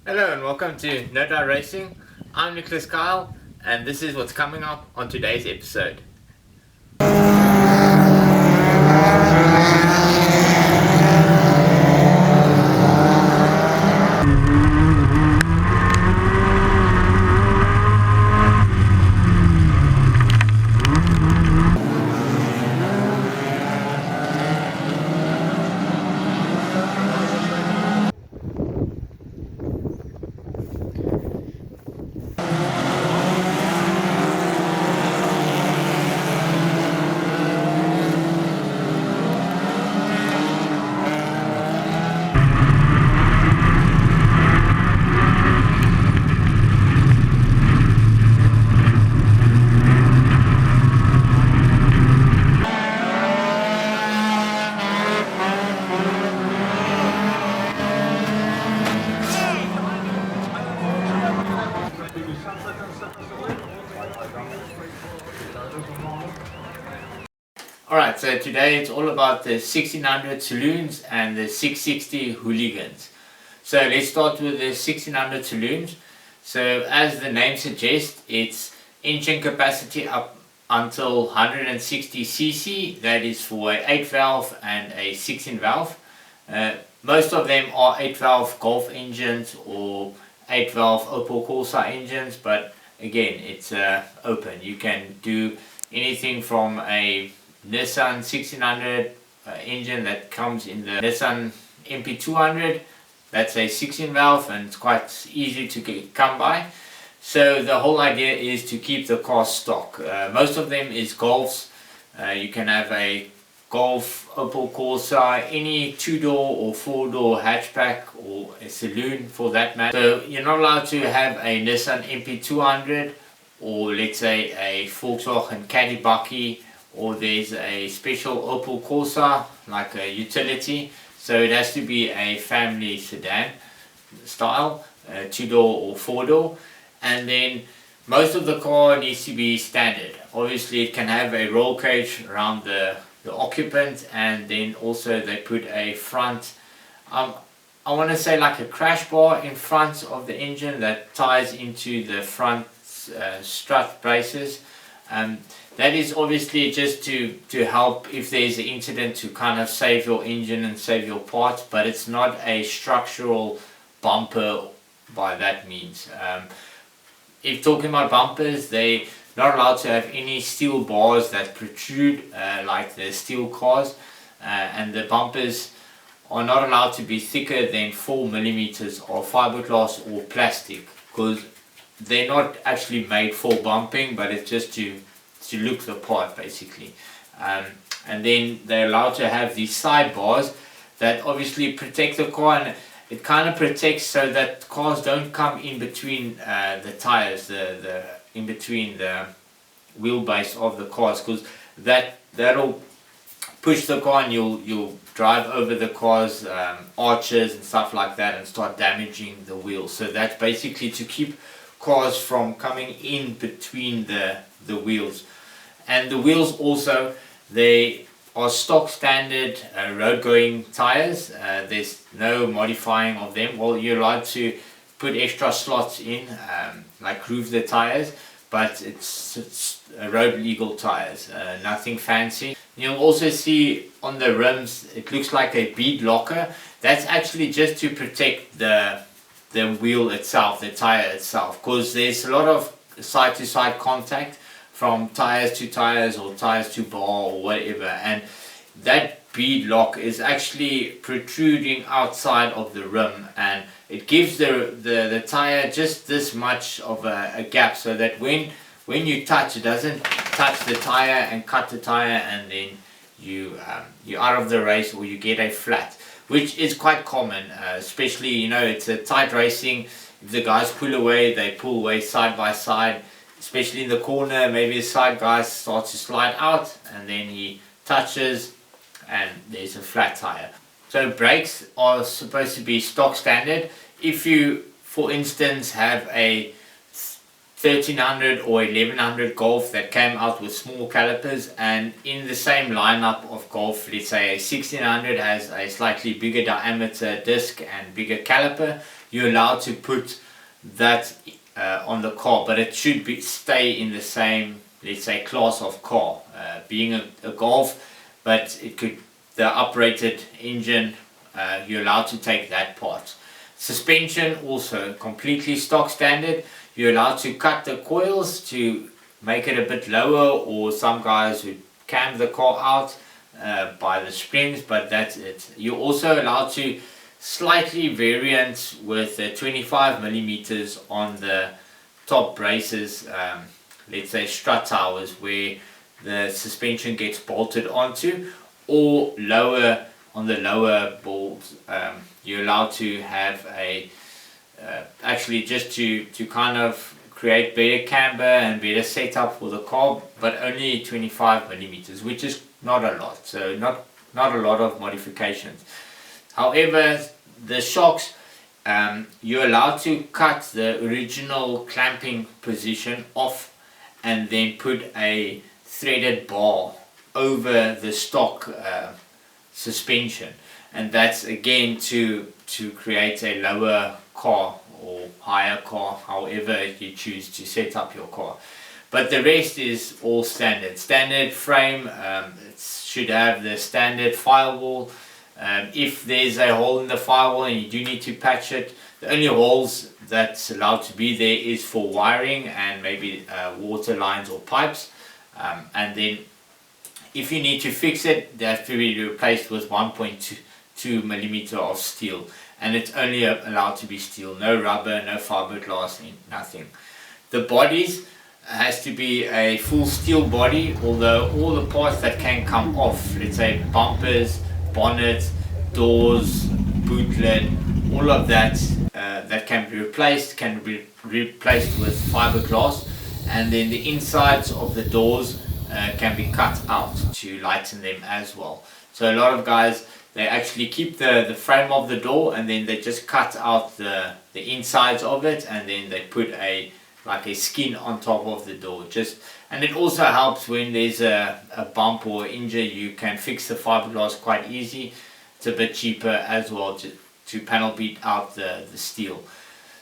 Hello and welcome to No Doubt Racing. I'm Nicholas Kyle and this is what's coming up on today's episode. Alright, so today it's all about the 1600 Saloons and the 660 Hooligans. So let's start with the 1600 Saloons. So as the name suggests, it's engine capacity up until 160cc. That is for a 8 valve and a 16 valve. Most of them are 8 valve Golf engines or 8 valve Opel Corsa engines, but again it's open. You can do anything from a Nissan 1600 engine that comes in the Nissan MP200. That's a 16 valve and it's quite easy to come by. So the whole idea is to keep the car stock. Most of them is Golfs. You can have a Golf, Opel Corsa, any 2-door or 4-door hatchback or a saloon for that matter. So you're not allowed to have a Nissan MP200 or let's say a Volkswagen Caddy Bucky, or there's a special Opel Corsa like a utility. So it has to be a family sedan style, 2-door or 4-door, and then most of the car needs to be standard. Obviously it can have a roll cage around the occupant, and then also they put a front, I want to say like a crash bar in front of the engine that ties into the front strut braces. That is obviously just to help if there's an incident, to kind of save your engine and save your parts, but it's not a structural bumper by that means. If talking about bumpers, they not allowed to have any steel bars that protrude like the steel cars, and the bumpers are not allowed to be thicker than 4mm of fiberglass or plastic, because they're not actually made for bumping, but it's just to look the part basically. And then they're allowed to have these side bars that obviously protect the car, and it kind of protects so that cars don't come in between the tires, the in between the wheelbase of the cars, because that'll push the car and you'll drive over the car's arches and stuff like that and start damaging the wheels. So that's basically to keep cars from coming in between the wheels. And the wheels also, they are stock standard road going tires. There's no modifying of them. Well, you're allowed to put extra slots in, like groove the tires, but it's road legal tires, nothing fancy. You'll also see on the rims, it looks like a bead locker. That's actually just to protect the wheel itself, the tire itself, because there's a lot of side to side contact from tires to tires or tires to bar or whatever, and that bead lock is actually protruding outside of the rim, and it gives the tire just this much of a gap, so that when you touch, it doesn't touch the tire and cut the tire, and then you're out of the race, or you get a flat, which is quite common, especially, you know, it's a tight racing. If the guys pull away, they pull away side by side, especially in the corner. Maybe the side guy starts to slide out and then he touches and there's a flat tire. So brakes are supposed to be stock standard. If you, for instance, have a 1300 or 1100 Golf that came out with small calipers, and in the same lineup of Golf, let's say a 1600 has a slightly bigger diameter disc and bigger caliper, you're allowed to put that on the car, but it should stay in the same, let's say, class of car, being a Golf, but the uprated engine, you're allowed to take that part. Suspension also completely stock standard. You're allowed to cut the coils to make it a bit lower, or some guys would cam the car out by the springs, but that's it. You're also allowed to slightly variant with 25 millimeters on the top braces, let's say strut towers, where the suspension gets bolted onto, or lower on the lower balls. You're allowed to have a actually just to kind of create better camber and better setup for the car, but only 25 millimeters, which is not a lot, so not a lot of modifications. However, the shocks, you're allowed to cut the original clamping position off and then put a threaded bar over the stock suspension, and that's again to create a lower car or higher car, however you choose to set up your car. But the rest is all standard frame. It should have the standard firewall. If there's a hole in the firewall and you do need to patch it, the only holes that's allowed to be there is for wiring and maybe water lines or pipes, and then if you need to fix it, they have to be replaced with 1.2 millimeter of steel, and it's only allowed to be steel, no rubber, no fiberglass, nothing. The bodies has to be a full steel body, although all the parts that can come off, let's say bumpers, bonnets, doors, boot lid, all of that that can be replaced with fiberglass, and then the insides of the doors can be cut out to lighten them as well. So a lot of guys, they actually keep the frame of the door and then they just cut out the insides of it, and then they put like a skin on top of the door. And it also helps when there's a bump or injury, you can fix the fiberglass quite easy. It's a bit cheaper as well to panel beat out the steel.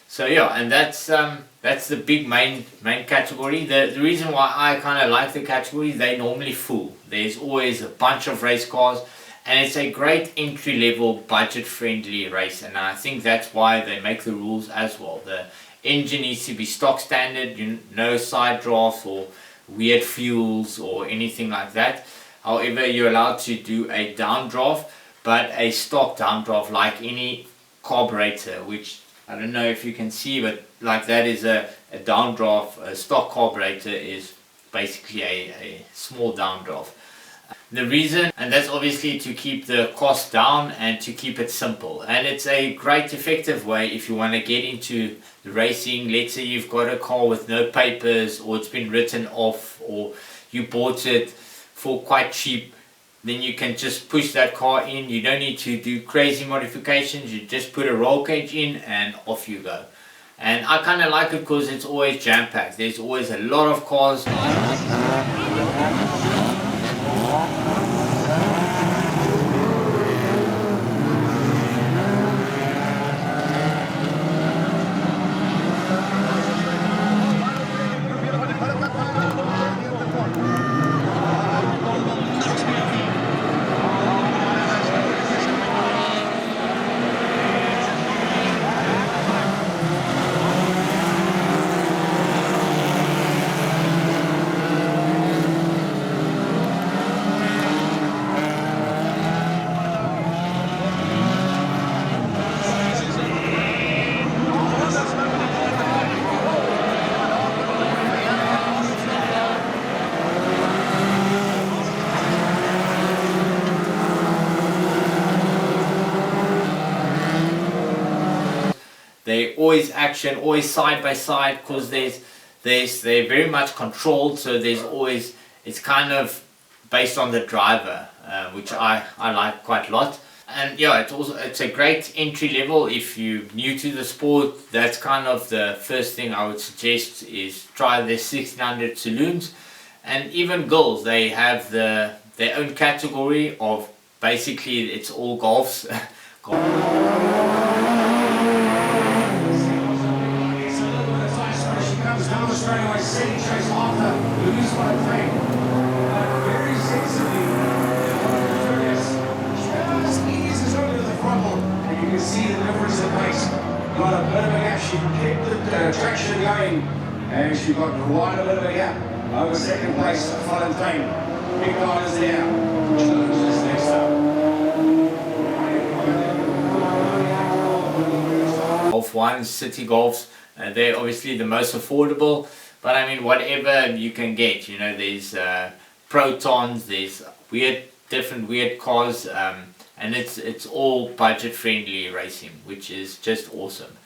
So yeah, and that's the big main category. The reason why I kind of like the category, they normally full. There's always a bunch of race cars, and it's a great entry level budget friendly race, and I think that's why they make the rules as well. The engine needs to be stock standard, no side drafts or weird fuels or anything like that. However, you're allowed to do a downdraft, but a stock downdraft like any carburetor, which I don't know if you can see, but like that is a downdraft. A stock carburetor is basically a small downdraft. The reason, and that's obviously to keep the cost down and to keep it simple, and it's a great effective way if you want to get into the racing. Let's say you've got a car with no papers, or it's been written off, or you bought it for quite cheap, then you can just push that car in. You don't need to do crazy modifications, you just put a roll cage in and off you go. And I kind of like it because it's always jam-packed. There's always a lot of cars. They always action, always side by side, because they're very much controlled. So there's always, it's kind of based on the driver, which I like quite a lot. And yeah, it's a great entry level if you're new to the sport. That's kind of the first thing I would suggest, is try the 1600 Saloons. And even girls, they have their own category of, basically it's all Golfs. got a bit of a gap. She kept the traction going, and she got quite a bit of a gap over second place. Valentine, big riders there. Challenges next up. Golf 1, City Golfs, they're obviously the most affordable, but I mean whatever you can get, you know, there's Protons, there's different weird cars, and it's all budget friendly racing, which is just awesome.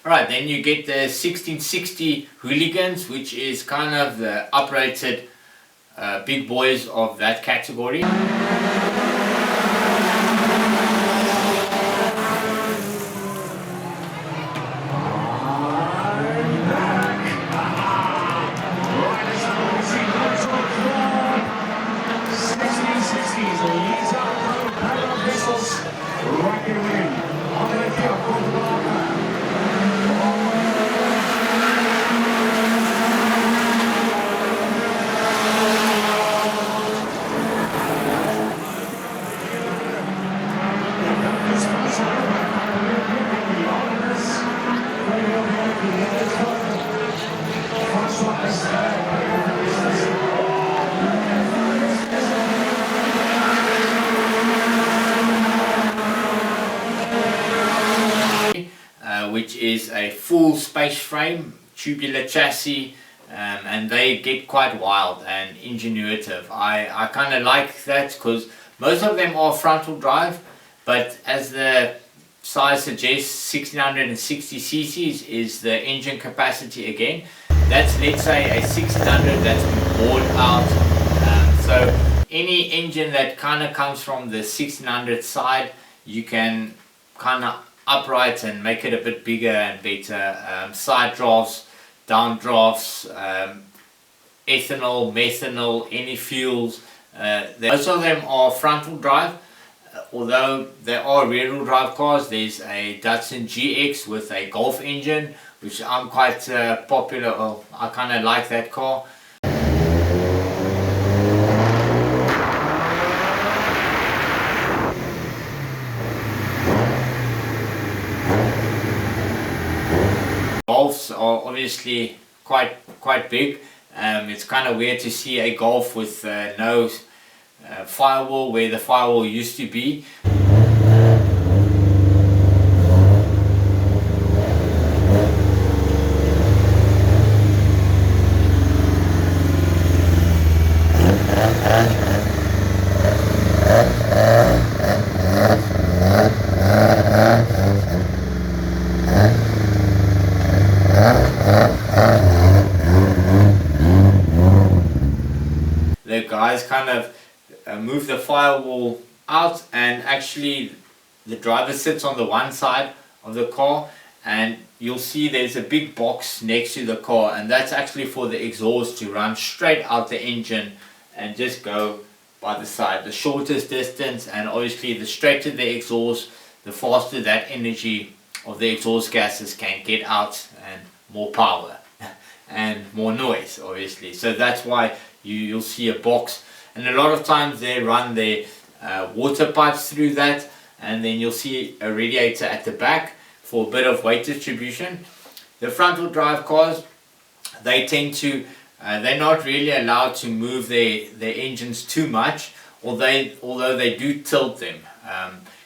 Right, then you get the 1660 Hooligans, which is kind of the uprated big boys of that category. Which is a full space frame, tubular chassis, and they get quite wild and ingenuitive. I kind of like that because most of them are frontal drive, but as the size suggests, 1660 cc's is the engine capacity again. That's, let's say, a 1600 that's been bored out. So any engine that kind of comes from the 1600 side, you can kind of upright and make it a bit bigger and better. Side drafts, down drafts, ethanol, methanol, any fuels. Most of them are frontal drive, although there are rear wheel drive cars. There's a Datsun GX with a Golf engine, which I'm quite popular. Well, I kind of like that car. Golfs are obviously quite big. It's kind of weird to see a Golf with no firewall where the firewall used to be. The guys kind of move the firewall out, and actually the driver sits on the one side of the car, and you'll see there's a big box next to the car, and that's actually for the exhaust to run straight out the engine and just go by the side. The shortest distance, and obviously the straighter the exhaust, the faster that energy of the exhaust gases can get out, and more power and more noise obviously. So that's why you'll see a box, and a lot of times they run their water pipes through that, and then you'll see a radiator at the back for a bit of weight distribution. The front wheel drive cars, they tend to they're not really allowed to move their engines too much, although they do tilt them.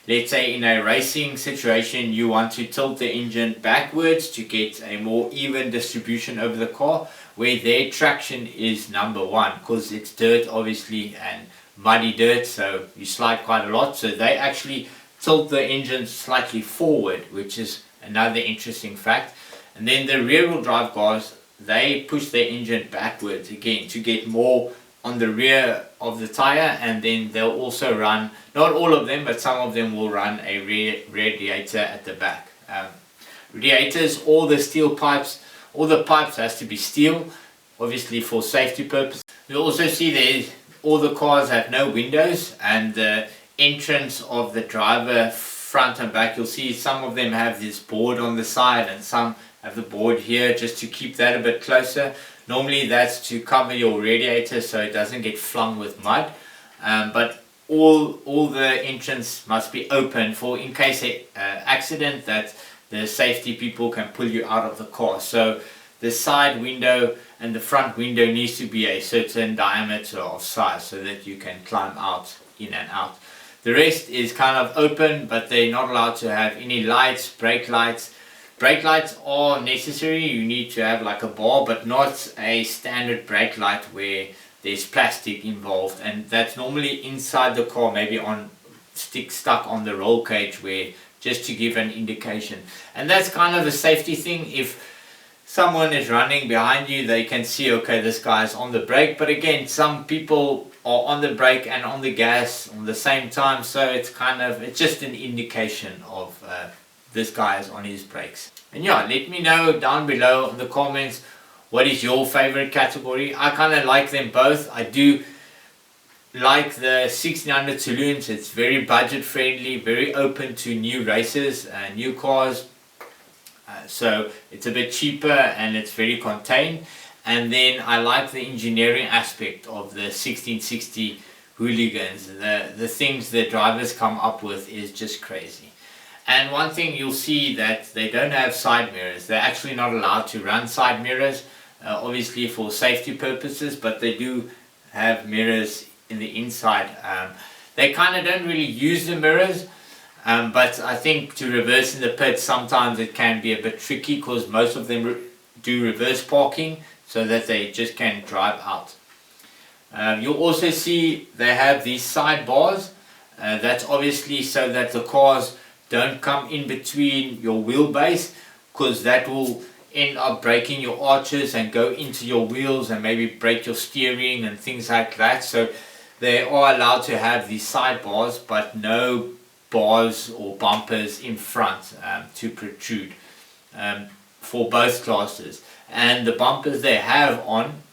Let's say in a racing situation you want to tilt the engine backwards to get a more even distribution over the car, where their traction is number one, because it's dirt obviously, and muddy dirt, so you slide quite a lot. So they actually tilt the engine slightly forward, which is another interesting fact. And then the rear wheel drive cars, they push their engine backwards again to get more on the rear of the tire, and then they'll also run, not all of them, but some of them will run a radiator at the back. Radiators, all the steel pipes, all the pipes has to be steel, obviously for safety purposes. You'll also see all the cars have no windows, and the entrance of the driver front and back, you'll see some of them have this board on the side, and some have the board here just to keep that a bit closer. Normally that's to cover your radiator so it doesn't get flung with mud, but all the entrance must be open for in case of accident, that the safety people can pull you out of the car. So the side window and the front window needs to be a certain diameter of size so that you can climb out, in and out. The rest is kind of open, but they're not allowed to have any lights, brake lights. Brake lights are necessary. You need to have like a bar, but not a standard brake light where there's plastic involved, and that's normally inside the car, maybe on stuck on the roll cage, where just to give an indication. And that's kind of a safety thing. If someone is running behind you, they can see, okay, this guy's on the brake, but again, some people are on the brake and on the gas on the same time, so it's just an indication of this guy is on his brakes. And yeah, let me know down below in the comments, what is your favorite category? I kind of like them both. I do like the 1600 Saloons. It's very budget friendly, very open to new races and new cars. So it's a bit cheaper and it's very contained. And then I like the engineering aspect of the 1660 Hooligans. The things the drivers come up with is just crazy. And one thing you'll see that they don't have side mirrors. They're actually not allowed to run side mirrors, obviously for safety purposes, but they do have mirrors in the inside. They kind of don't really use the mirrors, but I think to reverse in the pit sometimes it can be a bit tricky, because most of them do reverse parking so that they just can drive out. You'll also see they have these side bars. That's obviously so that the cars don't come in between your wheelbase, because that will end up breaking your arches and go into your wheels and maybe break your steering and things like that. So they are allowed to have these side bars, but no bars or bumpers in front to protrude for both classes. And the bumpers they have on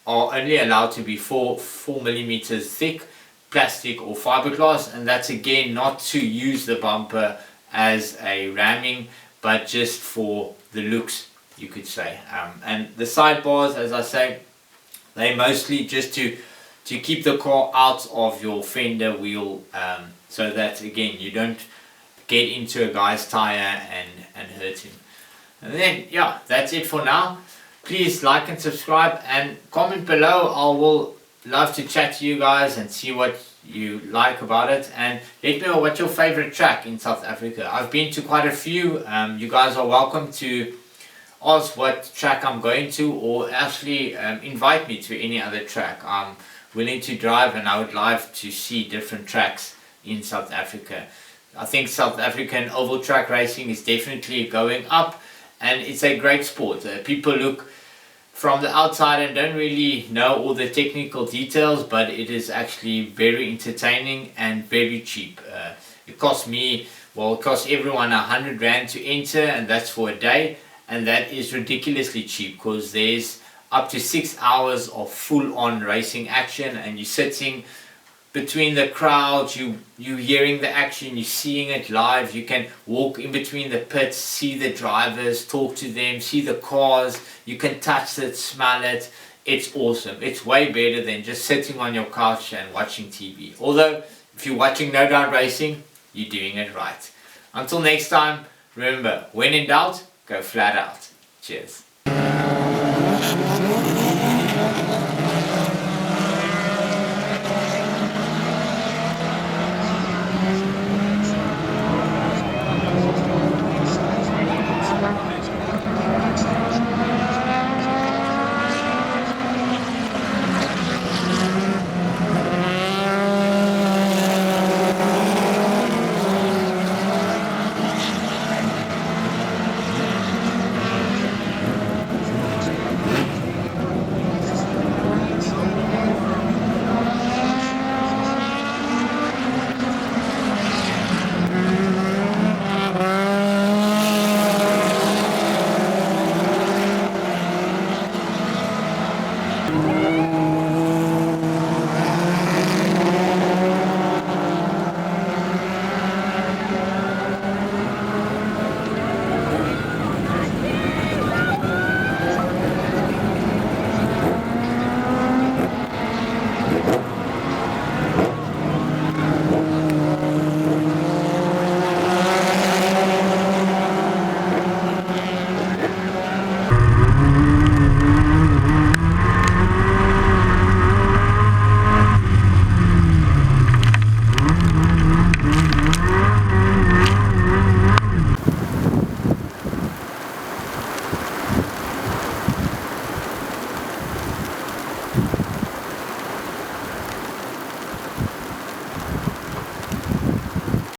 are only allowed to be 4 millimeters thick, plastic or fiberglass, and that's again not to use the bumper as a ramming, but just for the looks, you could say. And the side bars, as I say, they mostly just to keep the car out of your fender wheel, so that again you don't get into a guy's tire and hurt him. And then, yeah, that's it for now. Please like and subscribe and comment below. I will love to chat to you guys and see what you like about it, and let me know what's your favorite track in South Africa. I've been to quite a few. You guys are welcome to ask what track I'm going to, or actually invite me to any other track. I'm willing to drive, and I would love to see different tracks in South Africa. I think South African oval track racing is definitely going up, and it's a great sport. People look from the outside and don't really know all the technical details, but it is actually very entertaining and very cheap. It costs me, well, it costs everyone 100 Rand to enter, and that's for a day, and that is ridiculously cheap because there's up to 6 hours of full-on racing action, and you're sitting between the crowds, you hearing the action, you're seeing it live. You can walk in between the pits, see the drivers, talk to them, see the cars, you can touch it, smell it. It's awesome. It's way better than just sitting on your couch and watching TV. Although, if you're watching No Doubt Racing, you're doing it right. Until next time, remember, when in doubt, go flat out. Cheers.